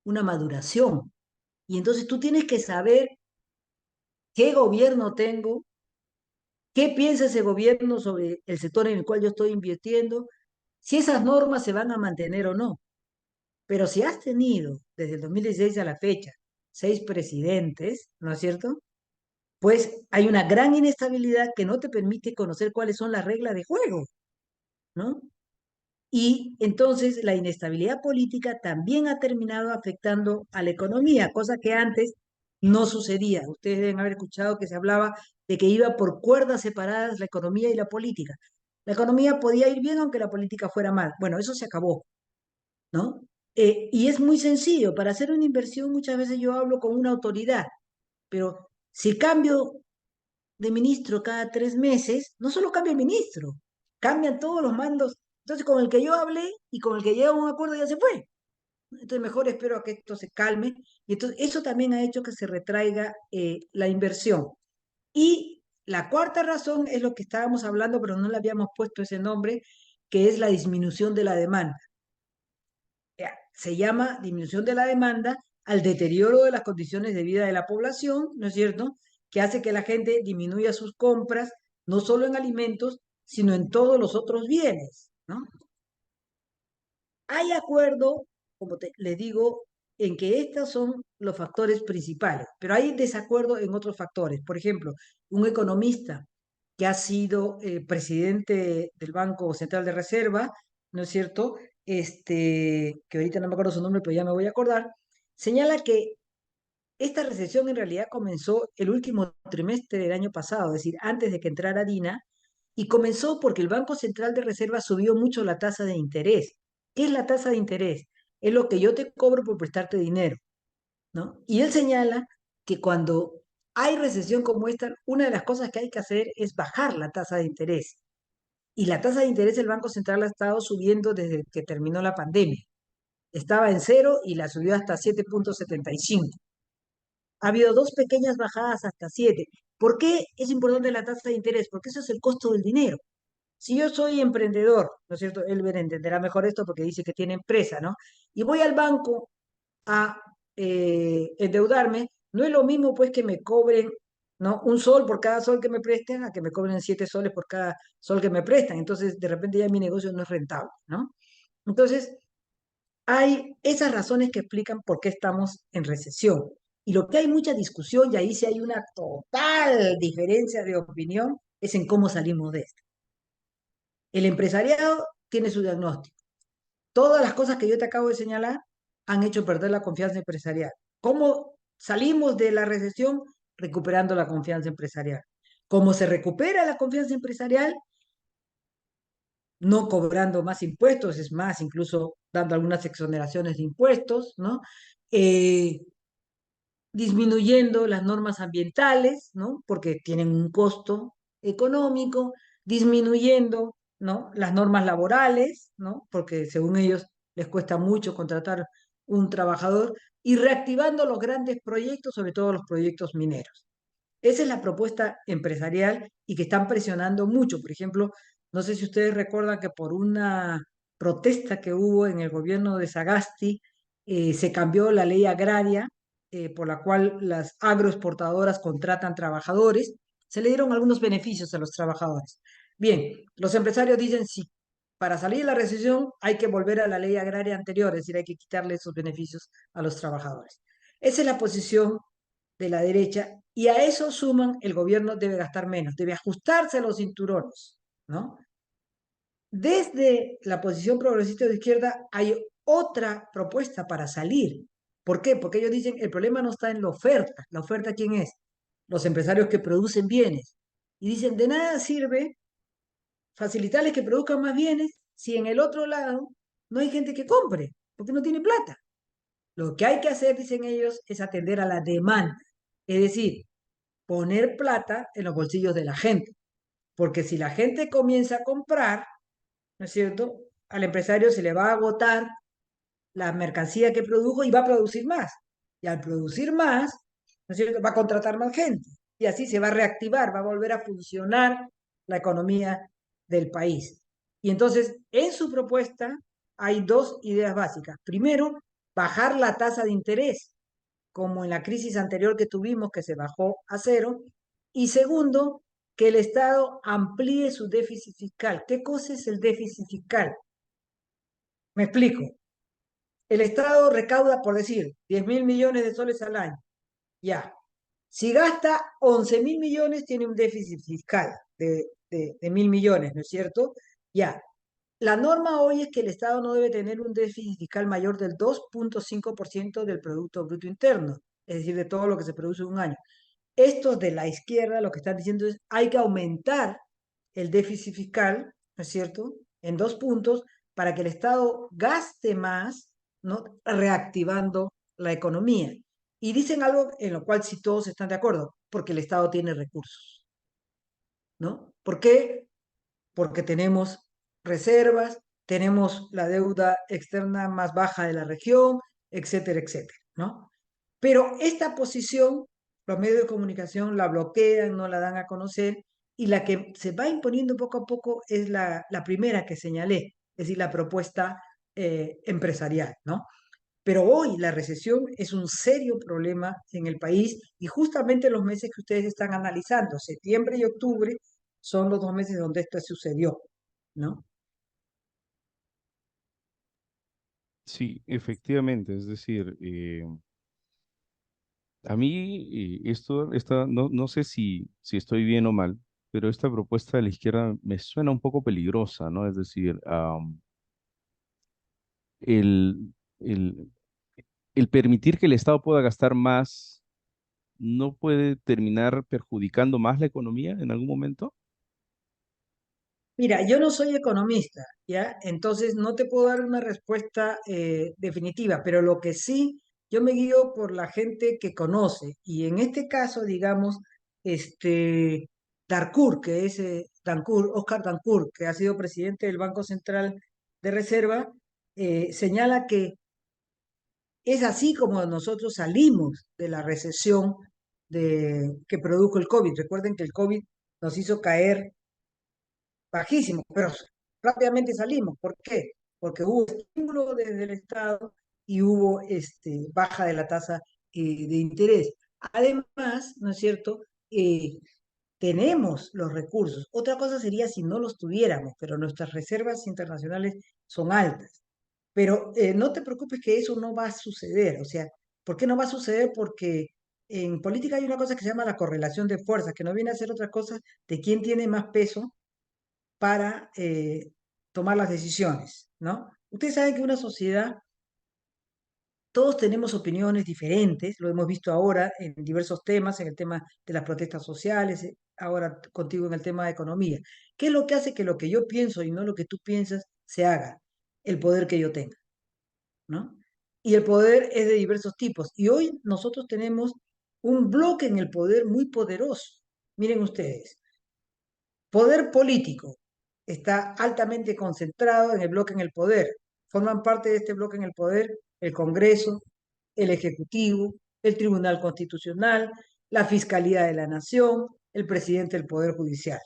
una maduración. Y entonces tú tienes que saber qué gobierno tengo, qué piensa ese gobierno sobre el sector en el cual yo estoy invirtiendo, si esas normas se van a mantener o no. Pero si has tenido desde el 2016 a la fecha 6 presidentes, ¿no es cierto? Pues hay una gran inestabilidad que no te permite conocer cuáles son las reglas de juego, ¿no? Y entonces la inestabilidad política también ha terminado afectando a la economía, cosa que antes no sucedía. Ustedes deben haber escuchado que se hablaba de que iba por cuerdas separadas la economía y la política. La economía podía ir bien aunque la política fuera mal. Bueno, eso se acabó, ¿no? Y es muy sencillo. Para hacer una inversión muchas veces yo hablo con una autoridad, pero si cambio de ministro cada 3 meses, no solo cambia el ministro, cambian todos los mandos. Entonces, con el que yo hablé y con el que llegamos a un acuerdo ya se fue. Entonces, mejor espero a que esto se calme. Y entonces, eso también ha hecho que se retraiga la inversión. Y la cuarta razón es lo que estábamos hablando, pero no le habíamos puesto ese nombre, que es la disminución de la demanda. Se llama disminución de la demanda al deterioro de las condiciones de vida de la población, ¿no es cierto? Que hace que la gente disminuya sus compras, no solo en alimentos, sino en todos los otros bienes, ¿no? Hay acuerdo, como les digo, en que estos son los factores principales, pero hay desacuerdo en otros factores. Por ejemplo, un economista que ha sido presidente del Banco Central de Reserva, ¿no es cierto? Que ahorita no me acuerdo su nombre, pero ya me voy a acordar, señala que esta recesión en realidad comenzó el último trimestre del año pasado, es decir, antes de que entrara Dina, y comenzó porque el Banco Central de Reserva subió mucho la tasa de interés. ¿Qué es la tasa de interés? Es lo que yo te cobro por prestarte dinero, ¿no? Y él señala que cuando hay recesión como esta, una de las cosas que hay que hacer es bajar la tasa de interés. Y la tasa de interés del Banco Central ha estado subiendo desde que terminó la pandemia. Estaba en cero y la subió hasta 7,75. Ha habido dos pequeñas bajadas hasta 7. ¿Por qué es importante la tasa de interés? Porque eso es el costo del dinero. Si yo soy emprendedor, ¿no es cierto? Elber entenderá mejor esto porque dice que tiene empresa, ¿no? Y voy al banco a endeudarme, no es lo mismo pues que me cobren, ¿no? Un sol por cada sol que me presten a que me cobren 7 soles por cada sol que me prestan. Entonces, de repente ya mi negocio no es rentable, ¿no? Entonces, hay esas razones que explican por qué estamos en recesión. Y lo que hay mucha discusión, y ahí sí hay una total diferencia de opinión, es en cómo salimos de esto. El empresariado tiene su diagnóstico. Todas las cosas que yo te acabo de señalar han hecho perder la confianza empresarial. ¿Cómo salimos de la recesión? Recuperando la confianza empresarial. ¿Cómo se recupera la confianza empresarial? No cobrando más impuestos, es más, incluso dando algunas exoneraciones de impuestos, ¿no? Eh, Disminuyendo las normas ambientales, ¿no? Porque tienen un costo económico, disminuyendo, ¿no? Las normas laborales, ¿no? Porque según ellos les cuesta mucho contratar un trabajador y reactivando los grandes proyectos, sobre todo los proyectos mineros. Esa es la propuesta empresarial y que están presionando mucho. Por ejemplo, no sé si ustedes recuerdan que por una protesta que hubo en el gobierno de Sagasti, se cambió la ley agraria por la cual las agroexportadoras contratan trabajadores. Se le dieron algunos beneficios a los trabajadores. Bien, los empresarios dicen sí, para salir de la recesión hay que volver a la ley agraria anterior, es decir, hay que quitarle esos beneficios a los trabajadores. Esa es la posición de la derecha, y a eso suman el gobierno debe gastar menos, debe ajustarse a los cinturones, ¿no? Desde la posición progresista de izquierda hay otra propuesta para salir. ¿Por qué? Porque ellos dicen el problema no está en la oferta. ¿La oferta quién es? Los empresarios que producen bienes. Y dicen, de nada sirve facilitarles que produzcan más bienes si en el otro lado no hay gente que compre, porque no tiene plata. Lo que hay que hacer, dicen ellos, es atender a la demanda. Es decir, poner plata en los bolsillos de la gente. Porque si la gente comienza a comprar, ¿no es cierto? Al empresario se le va a agotar la mercancía que produjo y va a producir más. Y al producir más, ¿no es cierto? Va a contratar más gente. Y así se va a reactivar, va a volver a funcionar la economía del país. Y entonces, en su propuesta hay dos ideas básicas. Primero, bajar la tasa de interés, como en la crisis anterior que tuvimos, que se bajó a cero. Y segundo, que el Estado amplíe su déficit fiscal. ¿Qué cosa es el déficit fiscal? Me explico. El Estado recauda, por decir, 10.000 millones de soles al año. Ya. Si gasta 11.000 millones, tiene un déficit fiscal de 1.000 millones, ¿no es cierto? Ya. La norma hoy es que el Estado no debe tener un déficit fiscal mayor del 2,5% del Producto Bruto Interno, es decir, de todo lo que se produce en un año. Estos de la izquierda lo que están diciendo es hay que aumentar el déficit fiscal, ¿no es cierto?, en 2 puntos para que el Estado gaste más, ¿no?, reactivando la economía. Y dicen algo en lo cual sí todos están de acuerdo, porque el Estado tiene recursos. ¿no? ¿Por qué? Porque tenemos reservas, tenemos la deuda externa más baja de la región, etcétera, etcétera, ¿no? Pero esta posición, los medios de comunicación la bloquean, no la dan a conocer, y la que se va imponiendo poco a poco es la primera que señalé, es decir, la propuesta empresarial, ¿no? Pero hoy la recesión es un serio problema en el país y justamente los meses que ustedes están analizando, septiembre y octubre, son los 2 meses donde esto sucedió, ¿no? Sí, efectivamente, es decir, a mí no sé si estoy bien o mal, pero esta propuesta de la izquierda me suena un poco peligrosa, ¿no? Es decir, el, el, el permitir que el Estado pueda gastar más no puede terminar perjudicando más la economía en algún momento. Mira, yo no soy economista, ¿ya? Entonces no te puedo dar una respuesta definitiva, pero lo que sí, yo me guío por la gente que conoce, y en este caso, digamos, este, Darcourt, que es Dancourt, Oscar Dancourt, que ha sido presidente del Banco Central de Reserva, señala que es así como nosotros salimos de la recesión que produjo el COVID. Recuerden que el COVID nos hizo caer bajísimo, pero rápidamente salimos. ¿Por qué? Porque hubo estímulo desde el Estado y hubo baja de la tasa de interés. Además, ¿no es cierto? Tenemos los recursos. Otra cosa sería si no los tuviéramos, pero nuestras reservas internacionales son altas. Pero no te preocupes que eso no va a suceder. O sea, ¿por qué no va a suceder? Porque en política hay una cosa que se llama la correlación de fuerzas, que no viene a ser otra cosa de quién tiene más peso para tomar las decisiones, ¿no? Ustedes saben que una sociedad, todos tenemos opiniones diferentes, lo hemos visto ahora en diversos temas, en el tema de las protestas sociales, ahora contigo en el tema de economía. ¿Qué es lo que hace que lo que yo pienso y no lo que tú piensas se haga? El poder que yo tenga, ¿no? Y el poder es de diversos tipos. Y hoy nosotros tenemos un bloque en el poder muy poderoso. Miren ustedes, poder político está altamente concentrado en el bloque en el poder. Forman parte de este bloque en el poder el Congreso, el Ejecutivo, el Tribunal Constitucional, la Fiscalía de la Nación, el presidente del Poder Judicial.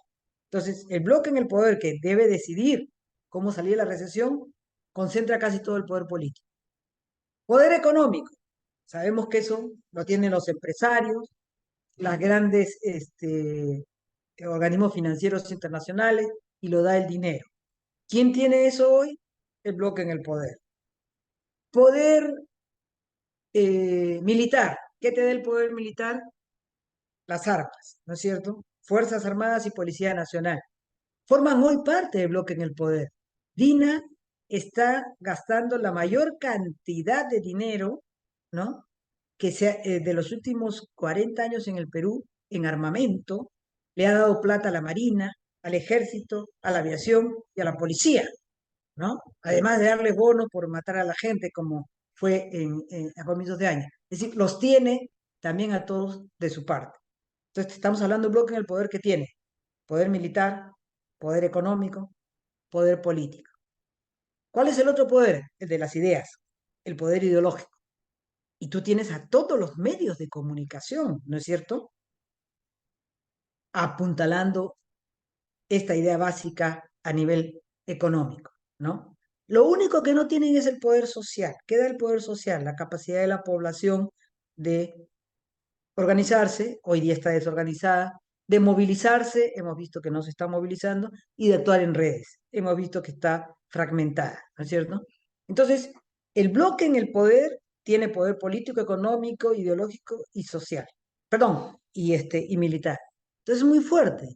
Entonces, el bloque en el poder que debe decidir cómo salir de la recesión concentra casi todo el poder político. Poder económico. Sabemos que eso lo tienen los empresarios, las grandes organismos financieros internacionales y lo da el dinero. ¿Quién tiene eso hoy? El bloque en el poder. Poder militar. ¿Qué te da el poder militar? Las armas, ¿no es cierto? Fuerzas Armadas y Policía Nacional. Forman hoy parte del bloque en el poder. Dina está gastando la mayor cantidad de dinero, ¿no? Que sea de los últimos 40 años en el Perú en armamento, le ha dado plata a la Marina, al Ejército, a la aviación y a la policía, ¿no? Además de darle bonos por matar a la gente, como fue a comienzos de año. Es decir, los tiene también a todos de su parte. Entonces, estamos hablando de un bloque en el poder que tiene poder militar, poder económico, poder político. ¿Cuál es el otro poder? El de las ideas, el poder ideológico. Y tú tienes a todos los medios de comunicación, ¿no es cierto? Apuntalando esta idea básica a nivel económico, ¿no? Lo único que no tienen es el poder social. ¿Qué da el poder social? La capacidad de la población de organizarse, hoy día está desorganizada, de movilizarse, hemos visto que no se está movilizando, y de actuar en redes, hemos visto que está fragmentada, ¿no es cierto? Entonces, el bloque en el poder tiene poder político, económico, ideológico y social, perdón, y militar. Entonces, es muy fuerte.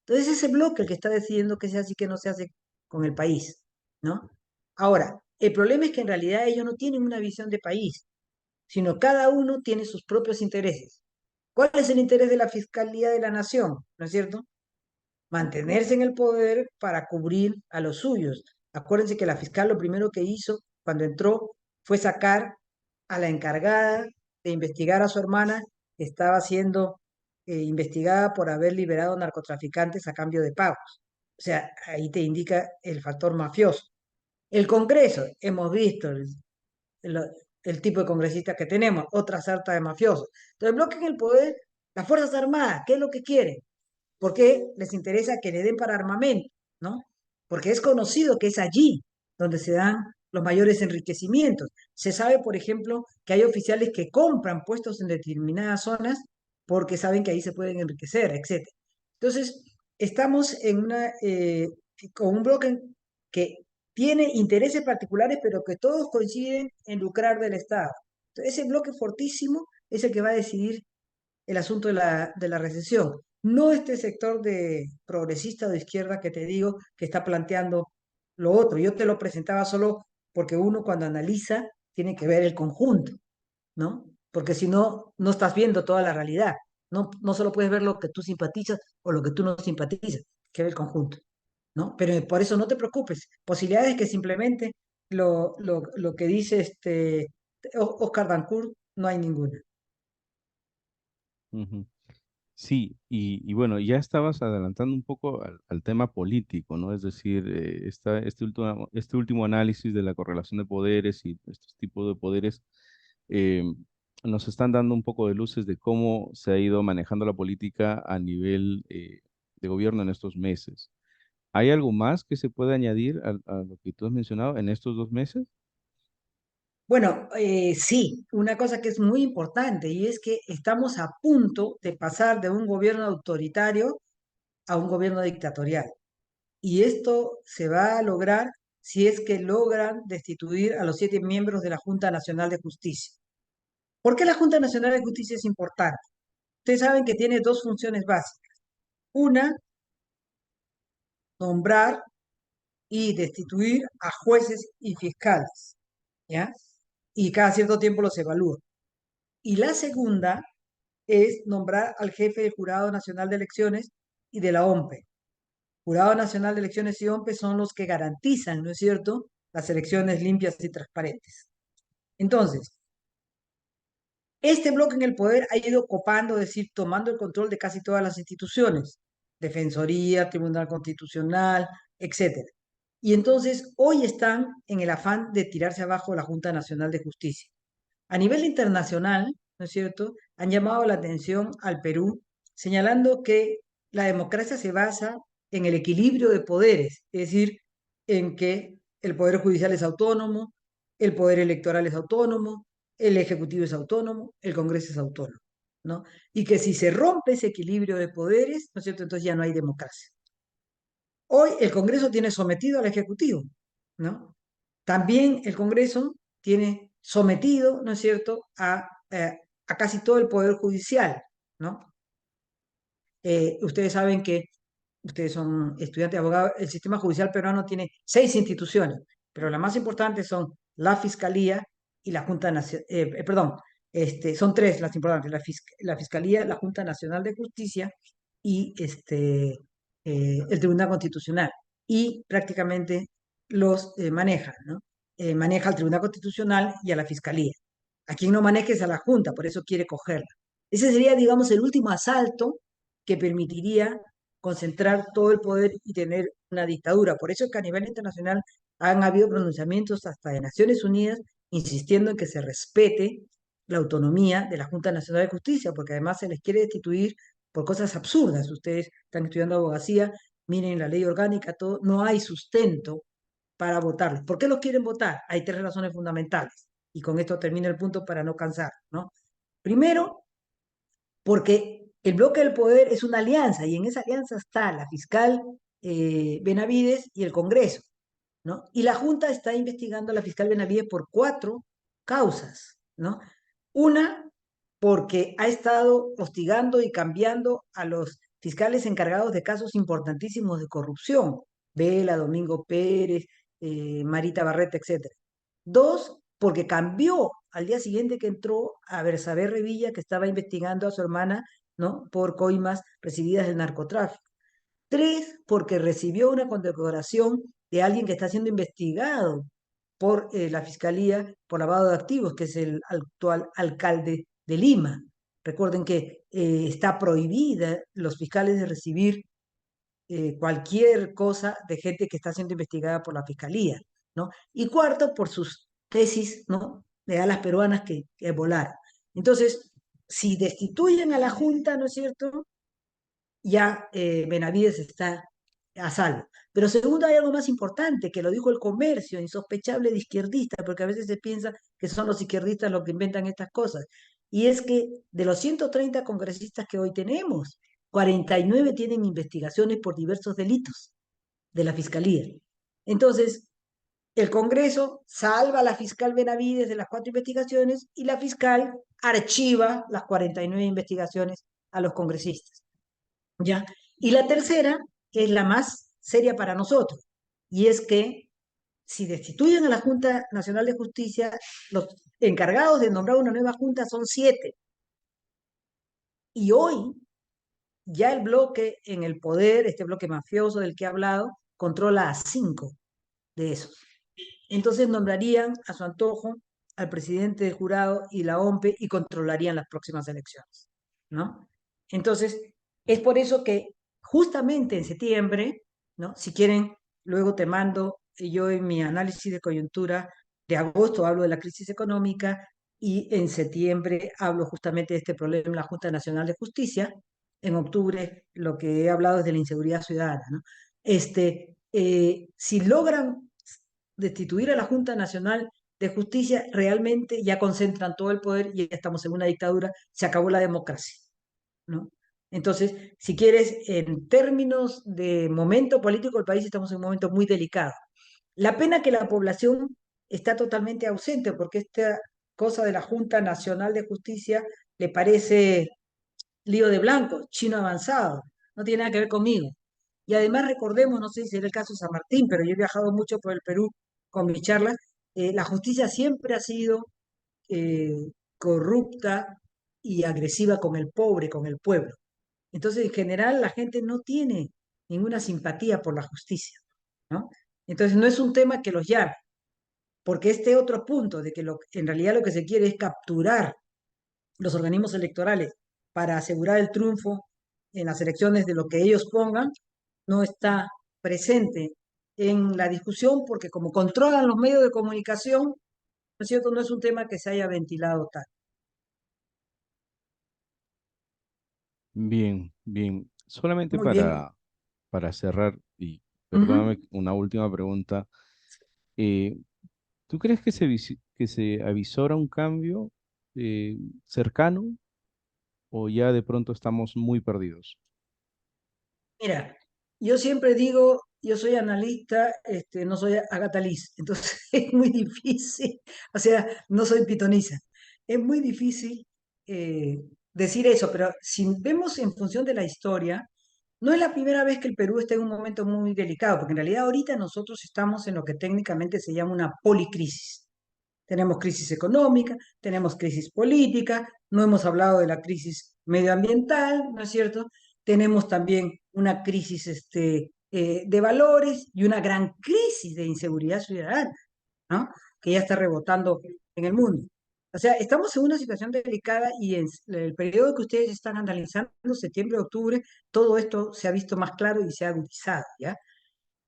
Entonces, ese bloque el que está decidiendo qué se hace y qué no se hace con el país, ¿no? Ahora, el problema es que en realidad ellos no tienen una visión de país, sino cada uno tiene sus propios intereses. ¿Cuál es el interés de la Fiscalía de la Nación? ¿No es cierto? Mantenerse en el poder para cubrir a los suyos. Acuérdense que la fiscal lo primero que hizo cuando entró fue sacar a la encargada de investigar a su hermana que estaba haciendo investigada por haber liberado narcotraficantes a cambio de pagos. O sea, ahí te indica el factor mafioso. El Congreso, hemos visto el, el tipo de congresistas que tenemos, otra sarta de mafiosos. Entonces, el bloque en el poder, las Fuerzas Armadas, ¿qué es lo que quieren? Porque les interesa que le den para armamento, ¿no? Porque es conocido que es allí donde se dan los mayores enriquecimientos. Se sabe, por ejemplo, que hay oficiales que compran puestos en determinadas zonas porque saben que ahí se pueden enriquecer, etc. Entonces, estamos con un bloque que tiene intereses particulares, pero que todos coinciden en lucrar del Estado. Entonces, ese bloque fortísimo es el que va a decidir el asunto de la recesión. No este sector de progresista o de izquierda que te digo que está planteando lo otro. Yo te lo presentaba solo porque uno cuando analiza tiene que ver el conjunto, ¿no? Porque si no, no estás viendo toda la realidad. No, no solo puedes ver lo que tú simpatizas o lo que tú no simpatizas, que ver el conjunto, ¿no? Pero por eso no te preocupes. Posibilidades que simplemente lo que dice Oscar Dancourt, no hay ninguna. Ujú. Sí, y bueno, ya estabas adelantando un poco al tema político, ¿no? Es decir, este último análisis de la correlación de poderes y estos tipos de poderes eh, nos están dando un poco de luces de cómo se ha ido manejando la política a nivel de gobierno en estos meses. ¿Hay algo más que se puede añadir a lo que tú has mencionado en estos 2 meses? Bueno, sí, una cosa que es muy importante y es que estamos a punto de pasar de un gobierno autoritario a un gobierno dictatorial. Y esto se va a lograr si es que logran destituir a los 7 miembros de la Junta Nacional de Justicia. ¿Por qué la Junta Nacional de Justicia es importante? Ustedes saben que tiene dos funciones básicas. Una, nombrar y destituir a jueces y fiscales, ¿ya? Y cada cierto tiempo los evalúa. Y la segunda es nombrar al jefe del Jurado Nacional de Elecciones y de la OMPE. Jurado Nacional de Elecciones y OMPE son los que garantizan, ¿no es cierto?, las elecciones limpias y transparentes. Entonces, este bloque en el poder ha ido copando, es decir, tomando el control de casi todas las instituciones, Defensoría, Tribunal Constitucional, etcétera. Y entonces hoy están en el afán de tirarse abajo la Junta Nacional de Justicia. A nivel internacional, ¿no es cierto?, han llamado la atención al Perú, señalando que la democracia se basa en el equilibrio de poderes, es decir, en que el poder judicial es autónomo, el poder electoral es autónomo, el ejecutivo es autónomo, el Congreso es autónomo, ¿no? Y que si se rompe ese equilibrio de poderes, ¿no es cierto?, entonces ya no hay democracia. Hoy el Congreso tiene sometido al Ejecutivo, ¿no? También el Congreso tiene sometido, ¿no es cierto?, a casi todo el Poder Judicial, ¿no? Ustedes saben que ustedes son estudiantes de abogados, el sistema judicial peruano tiene 6 instituciones, pero las más importantes son la Fiscalía y la Junta Nacional, perdón, son tres las importantes, la Fiscalía, la Junta Nacional de Justicia y el Tribunal Constitucional. Y prácticamente los maneja, ¿no? Maneja al Tribunal Constitucional y a la Fiscalía. A quien no maneja es a la Junta, por eso quiere cogerla. Ese sería, digamos, el último asalto que permitiría concentrar todo el poder y tener una dictadura. Por eso es que a nivel internacional han habido pronunciamientos hasta de Naciones Unidas insistiendo en que se respete la autonomía de la Junta Nacional de Justicia, porque además se les quiere destituir por cosas absurdas. Ustedes están estudiando abogacía, miren la ley orgánica, todo, no hay sustento para votarlos. ¿Por qué los quieren votar? Hay 3 razones fundamentales. Y con esto termina el punto para no cansar, ¿no? Primero, porque el bloque del poder es una alianza y en esa alianza está la fiscal Benavides y el Congreso, ¿no? Y la Junta está investigando a la fiscal Benavides por 4 causas, ¿no? Una, porque ha estado hostigando y cambiando a los fiscales encargados de casos importantísimos de corrupción, Vela, Domingo Pérez, Marita Barreta, etcétera. Dos, porque cambió al día siguiente que entró a Bersabe Revilla, que estaba investigando a su hermana, ¿no?, por coimas recibidas del narcotráfico. Tres, porque recibió una condecoración de alguien que está siendo investigado por la Fiscalía por lavado de activos, que es el actual alcalde de Lima. Recuerden que está prohibida los fiscales de recibir cualquier cosa de gente que está siendo investigada por la fiscalía, ¿no? Y cuarto, por sus tesis, ¿no? De alas peruanas que volaron. Entonces, si destituyen a la Junta, ¿no es cierto? Ya Benavides está a salvo. Pero segundo, hay algo más importante, que lo dijo el comercio, insospechable de izquierdista, porque a veces se piensa que son los izquierdistas los que inventan estas cosas. Y es que de los 130 congresistas que hoy tenemos, 49 tienen investigaciones por diversos delitos de la Fiscalía. Entonces, el Congreso salva a la fiscal Benavides de las 4 investigaciones y la fiscal archiva las 49 investigaciones a los congresistas. ¿Ya? Y la tercera es la más seria para nosotros, y es que si destituyen a la Junta Nacional de Justicia, los encargados de nombrar una nueva junta son 7. Y hoy ya el bloque en el poder, este bloque mafioso del que he hablado, controla a 5 de esos. Entonces nombrarían a su antojo al presidente del jurado y la OMPE y controlarían las próximas elecciones, ¿no? Entonces, es por eso que justamente en septiembre, ¿no? Si quieren, luego te mando, yo en mi análisis de coyuntura de agosto hablo de la crisis económica y en septiembre hablo justamente de este problema en la Junta Nacional de Justicia. En octubre lo que he hablado es de la inseguridad ciudadana, ¿no? Si logran destituir a la Junta Nacional de Justicia, realmente ya concentran todo el poder y ya estamos en una dictadura, se acabó la democracia, ¿no? Entonces, si quieres, en términos de momento político, el país estamos en un momento muy delicado. La pena que la población está totalmente ausente, porque esta cosa de la Junta Nacional de Justicia le parece lío de blanco, chino avanzado, no tiene nada que ver conmigo. Y además recordemos, no sé si será el caso de San Martín, pero yo he viajado mucho por el Perú con mis charlas, la justicia siempre ha sido eh, corrupta y agresiva con el pobre, con el pueblo. Entonces, en general, la gente no tiene ninguna simpatía por la justicia, ¿no? Entonces, no es un tema que los llame, porque este otro punto de que en realidad lo que se quiere es capturar los organismos electorales para asegurar el triunfo en las elecciones de lo que ellos pongan, no está presente en la discusión porque como controlan los medios de comunicación, ¿no es cierto? No es un tema que se haya ventilado tal. Bien, bien. Solamente Muy bien. para cerrar, y Ujú. perdóname, una última pregunta. Eh, ¿Tú crees que que se avisora un cambio eh, cercano o ya de pronto estamos muy perdidos? Mira, yo siempre digo, yo soy analista, no soy Agatha Liz, entonces es muy difícil, o sea, no soy pitoniza. Es muy difícil eh, decir eso, pero si vemos en función de la historia, no es la primera vez que el Perú está en un momento muy delicado, porque en realidad ahorita nosotros estamos en lo que técnicamente se llama una policrisis. Tenemos crisis económica, tenemos crisis política, no hemos hablado de la crisis medioambiental, ¿no es cierto? Tenemos también una crisis de valores y una gran crisis de inseguridad ciudadana, ¿no? Que ya está rebotando en el mundo. O sea, estamos en una situación delicada y en el periodo que ustedes están analizando, septiembre, octubre, todo esto se ha visto más claro y se ha agudizado, ¿ya?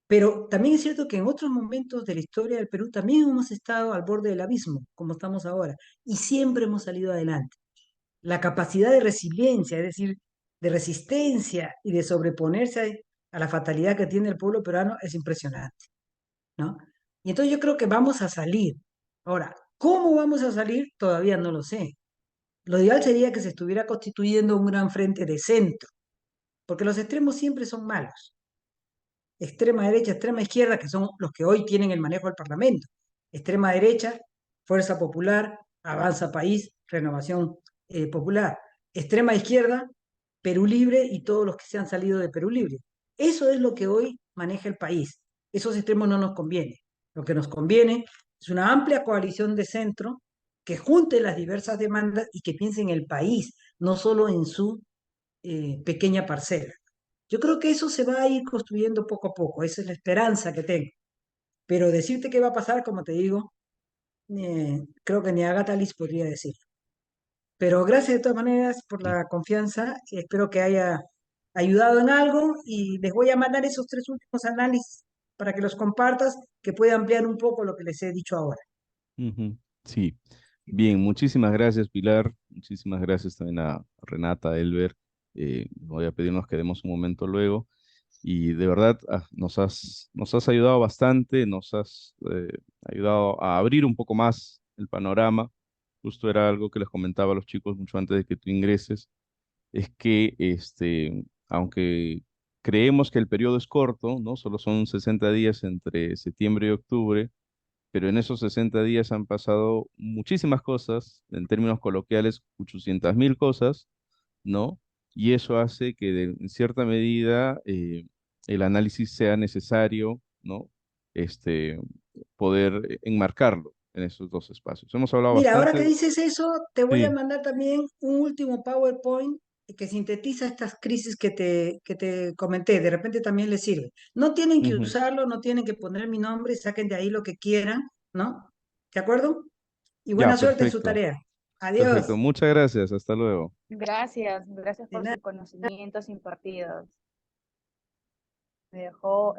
Pero también es cierto que en otros momentos de la historia del Perú también hemos estado al borde del abismo, como estamos ahora, y siempre hemos salido adelante. La capacidad de resiliencia, es decir, de resistencia y de sobreponerse a la fatalidad que tiene el pueblo peruano es impresionante, ¿no? Y entonces yo creo que vamos a salir. Ahora, ¿cómo vamos a salir? Todavía no lo sé. Lo ideal sería que se estuviera constituyendo un gran frente de centro, porque los extremos siempre son malos, extrema derecha, extrema izquierda, que son los que hoy tienen el manejo del Parlamento. Extrema derecha, Fuerza Popular, Avanza País, Renovación Popular. Extrema izquierda, Perú Libre y todos los que se han salido de Perú Libre. Eso es lo que hoy maneja el país. Esos extremos no nos conviene. Lo que nos conviene es una amplia coalición de centro que junte las diversas demandas y que piense en el país, no solo en su pequeña parcela. Yo creo que eso se va a ir construyendo poco a poco, esa es la esperanza que tengo. Pero decirte qué va a pasar, como te digo, creo que ni Agatha Liz podría decir. Pero gracias de todas maneras por la confianza. Espero que haya ayudado en algo y les voy a mandar esos 3 últimos análisis para que los compartas, que pueda ampliar un poco lo que les he dicho ahora. Ujú. Sí, bien, muchísimas gracias, Pilar. Muchísimas gracias también a Renata, a Elber. Voy a pedir nos quedemos un momento luego. Y de verdad, nos has ayudado bastante, nos has ayudado a abrir un poco más el panorama. Justo era algo que les comentaba a los chicos mucho antes de que tú ingreses, es que aunque creemos que el periodo es corto, ¿no? Solo son 60 días entre septiembre y octubre, pero en esos 60 días han pasado muchísimas cosas, en términos coloquiales, 800.000 cosas, ¿no? Y eso hace que en cierta medida el análisis sea necesario, ¿no? Este, poder enmarcarlo en esos dos espacios. Hemos hablado Mira, ahora que bastante. dices eso, te voy a Sí. mandar también un último PowerPoint que sintetiza estas crisis que te comenté. De repente también les sirve. No tienen que Ujú. usarlo, no tienen que poner mi nombre, saquen de ahí lo que quieran, ¿no? ¿De acuerdo? Y Ya, buena suerte en su perfecto. tarea. Perfecto. Adiós. Muchas gracias. Hasta luego. Gracias De por nada. sus conocimientos impartidos. Me dejó